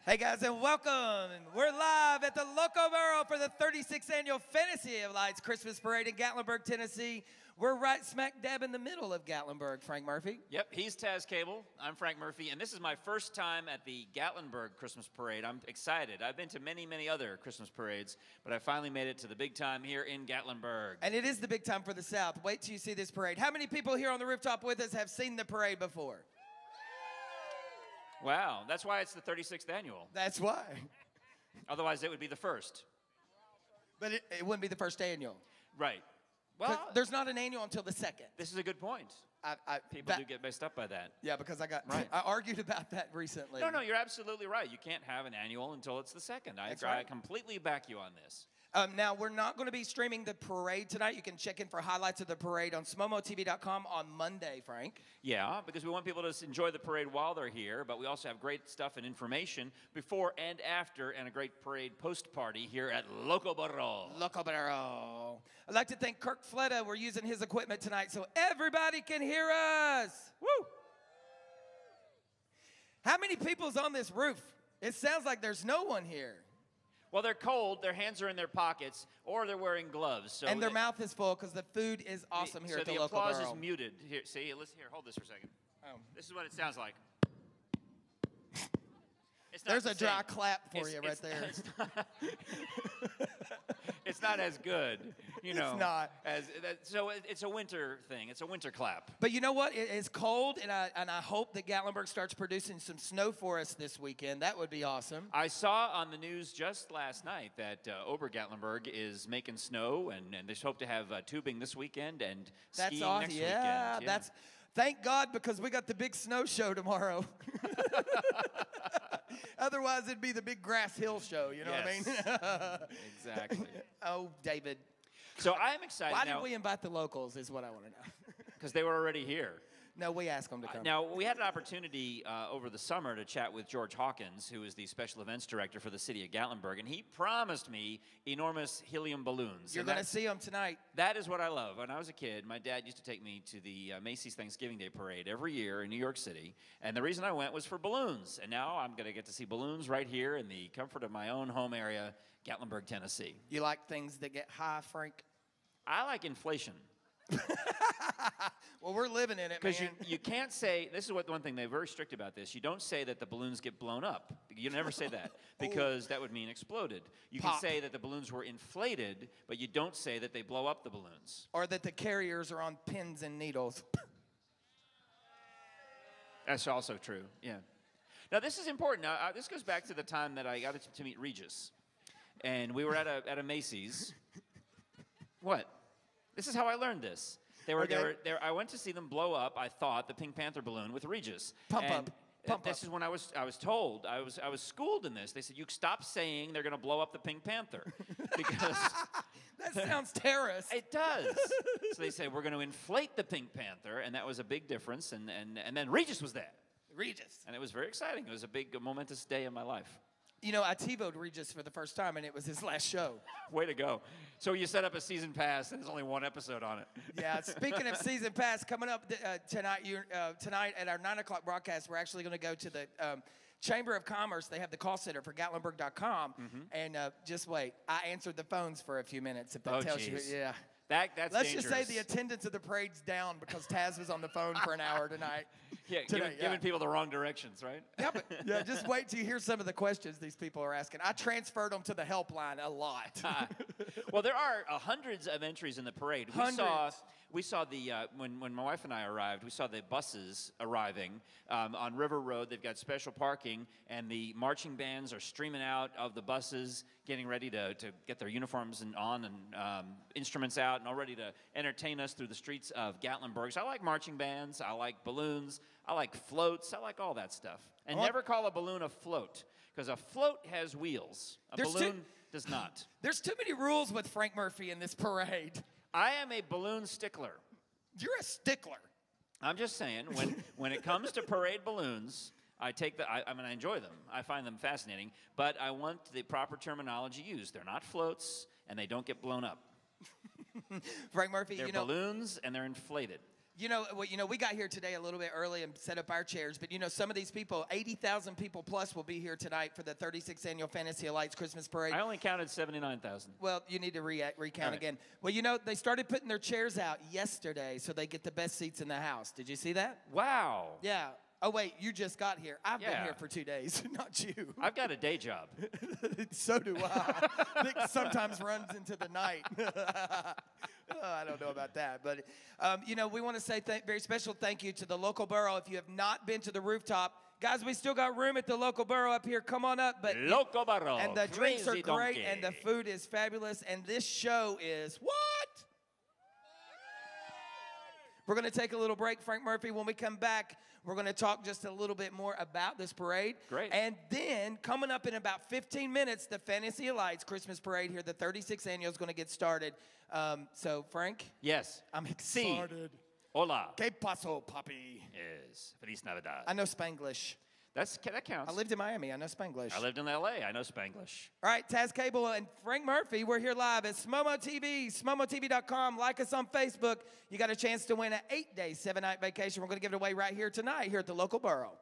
Hey guys, and welcome. We're live at the Loco Burrow for the 36th annual Fantasy of Lights Christmas Parade in Gatlinburg, Tennessee. We're right smack dab in the middle of Gatlinburg. Frank Murphy. Yep, he's Taz Cable. I'm Frank Murphy, and this is my first time at the Gatlinburg Christmas Parade. I'm excited. I've been to many, many other Christmas parades, but I finally made it to the big time here in Gatlinburg. And it is the big time for the South. Wait till you see this parade. How many people here on the rooftop with us have seen the parade before? Wow, that's why it's the 36th annual. That's why. Otherwise, it would be the first. But it wouldn't be the first annual. Right. Well, there's not an annual until the second. this is a good point. People do get messed up by that. Yeah, because I Right. argued about that recently. No, you're absolutely right. You can't have an annual until it's the second. That's I right. completely back you on this. Now, we're not going to be streaming the parade tonight. You can check in for highlights of the parade on smomotv.com on Monday, Frank. Yeah, because we want people to enjoy the parade while they're here, but we also have great stuff and information before and after, and a great parade post-party here at Loco Burro. Loco Burro. I'd like to thank Kirk Fletta. We're using his equipment tonight so everybody can hear us. Woo! How many people's on this roof? It sounds like there's no one here. Well, they're cold, their hands are in their pockets, or they're wearing gloves. So And their mouth is full because the food is awesome here so at the the Loco applause Burro. is muted. Here, see, listen here, hold this for a second. Oh. This is what it sounds like. It's not There's the a dry same. clap for It's- you right it's- there. It's not as good, you know. It's not. So it's a winter thing. It's a winter clap. But you know what? It is cold, and I hope that Gatlinburg starts producing some snow for us this weekend. That would be awesome. I saw on the news just last night that Ober-Gatlinburg is making snow, and they hope to have tubing this weekend and That's skiing awesome. next Yeah, weekend. that's thank God because we got the big snow show tomorrow. Otherwise, it'd be the big grass hill show. You know what I mean? Exactly. Oh, David. So I'm excited Why now did we invite the locals? Is what I want to know. because they were already here. No, we asked them to come. Now, we had an opportunity over the summer to chat with George Hawkins, who is the special events director for the city of Gatlinburg, and he promised me enormous helium balloons. You're And going to see them tonight. That is what I love. When I was a kid, my dad used to take me to the Macy's Thanksgiving Day Parade every year in New York City, and the reason I went was for balloons. And now I'm going to get to see balloons right here in the comfort of my own home area, Gatlinburg, Tennessee. You like things that get high, Frank? I like inflation. Well, we're living in it, Because man. you can't say, this is what one thing, they're very strict about this. You don't say that the balloons get blown up. You never say that because that would mean exploded. You Pop. can say that the balloons were inflated, but you don't say that they blow up the balloons. Or that the carriers are on pins and needles. That's also true, yeah. Now, this is important. Now, this goes back to the time that I got to meet Regis. And we were at a Macy's. What? This is how I learned this. I went to see them blow up, I thought, the Pink Panther balloon with Regis. Pump This is when I was told, I was schooled in this. They said, you stop saying they're going to blow up the Pink Panther. Because That sounds terrorist. it does. So they said, we're going to inflate the Pink Panther, and that was a big difference. And then Regis was there. Regis. And it was very exciting. It was a big, momentous day in my life. You know, I TiVo'd Regis for the first time, and it was his last show. Way to go. So you set up a season pass, and there's only one episode on it. Yeah, speaking of season pass, coming up tonight at our 9 o'clock broadcast, we're actually going to go to the Chamber of Commerce. They have the call center for Gatlinburg.com. And just wait. I answered the phones for a few minutes, if that tells geez. you. Yeah. That's Let's dangerous. just say the attendance of the parade's down because Taz was on the phone for an hour tonight. Yeah, giving people the wrong directions, right? Yeah, just wait till you hear some of the questions these people are asking. I transferred them to the helpline a lot. Well, there are hundreds of entries in the parade. We saw the when my wife and I arrived, we saw the buses arriving on River Road. They've got special parking, and the marching bands are streaming out of the buses, getting ready to get their uniforms on and instruments out, and all ready to entertain us through the streets of Gatlinburg. So I like marching bands. I like balloons. I like floats. I like all that stuff. And never call a balloon a float, because a float has wheels. A balloon does not. There's too many rules with Frank Murphy in this parade. I am a balloon stickler. You're a stickler. I'm just saying, when it comes to parade balloons, I enjoy them. I find them fascinating, but I want the proper terminology used. They're not floats, and they don't get blown up. Frank Murphy, They're balloons, and they're inflated. You know, well, we got here today a little bit early and set up our chairs, but some of these people, 80,000 people plus, will be here tonight for the 36th annual Fantasy of Lights Christmas Parade. I only counted 79,000. Well, you need to recount right. again. Well, they started putting their chairs out yesterday so they get the best seats in the house. Did you see that? Wow. Yeah. Oh, wait, you just got here. I've been Yeah. here for 2 days, not you. I've got a day job. So do I. It sometimes runs into the night. I don't know about that. But, we want to say very special thank you to the local borough. If you have not been to the rooftop, guys, we still got room at the local borough up here. Come on up. But Loco Barro. And the drinks are Crazy great, donkey. and the food is fabulous, and this show is what? We're going to take a little break, Frank Murphy. When we come back, we're going to talk just a little bit more about this parade. Great. And then, coming up in about 15 minutes, the Fantasy of Lights Christmas Parade here, the 36th annual, is going to get started. So, Frank? Yes. I'm excited. Hola. ¿Qué pasó, papi? Yes. Feliz Navidad. I know Spanglish. That counts. I lived in Miami. I know Spanglish. I lived in L.A. I know Spanglish. All right, Taz Cable and Frank Murphy, we're here live at Smomo TV, smomotv.com. Like us on Facebook. You got a chance to win an 8-day, 7-night vacation. We're going to give it away right here tonight here at the local borough.